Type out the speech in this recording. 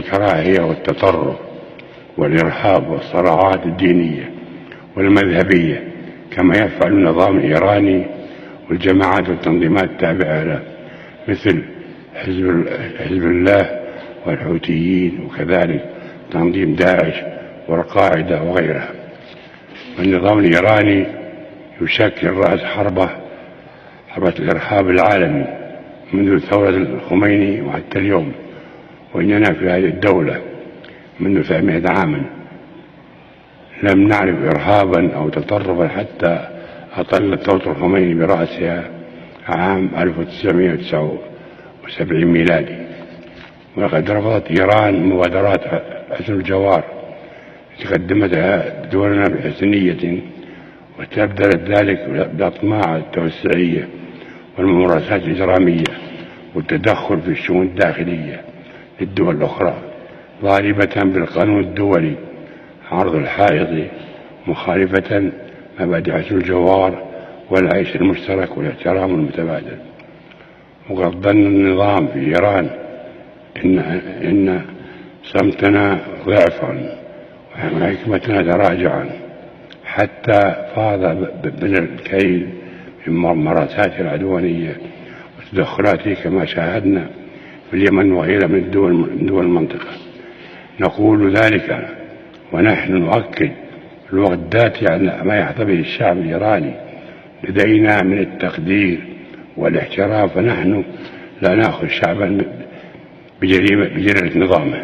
الكراهية والتطرف والإرهاب والصراعات الدينية والمذهبية، كما يفعل النظام الإيراني والجماعات والتنظيمات التابعة له مثل حزب الله والحوثيين، وكذلك تنظيم داعش والقاعدة وغيرها. والنظام الإيراني يشكل رأس حربة الإرهاب العالمي منذ ثورة الخميني وحتى اليوم، وإننا في هذه الدولة منذ 300 عاما لم نعرف إرهابا أو تطرفا حتى أطلت ثورة الخميني برأسها عام 1979 ميلادي. ولقد رفضت إيران مبادرات حسن الجوار التي قدمتها دولنا بحسنية، واستبدلت ذلك بالأطماع التوسعية والممارسات الإجرامية والتدخل في الشؤون الداخلية للدول الأخرى، ضاربة بالقانون الدولي عرض الحائط، مخالفة مبادئ حسن الجوار والعيش المشترك والاحترام المتبادل. وقد ظن النظام في إيران إن صمتنا ضعفا وحكمتنا تراجعا، حتى فاض من الكيل من ممارساته العدوانية وتدخلاته كما شاهدنا في اليمن وغيرها من دول المنطقة. نقول ذلك ونحن نؤكد الوغدات على ما يحظى به الشعب الإيراني لدينا من التقدير والاحترام، فنحن لا نأخذ شعبا بجريرة نظامه.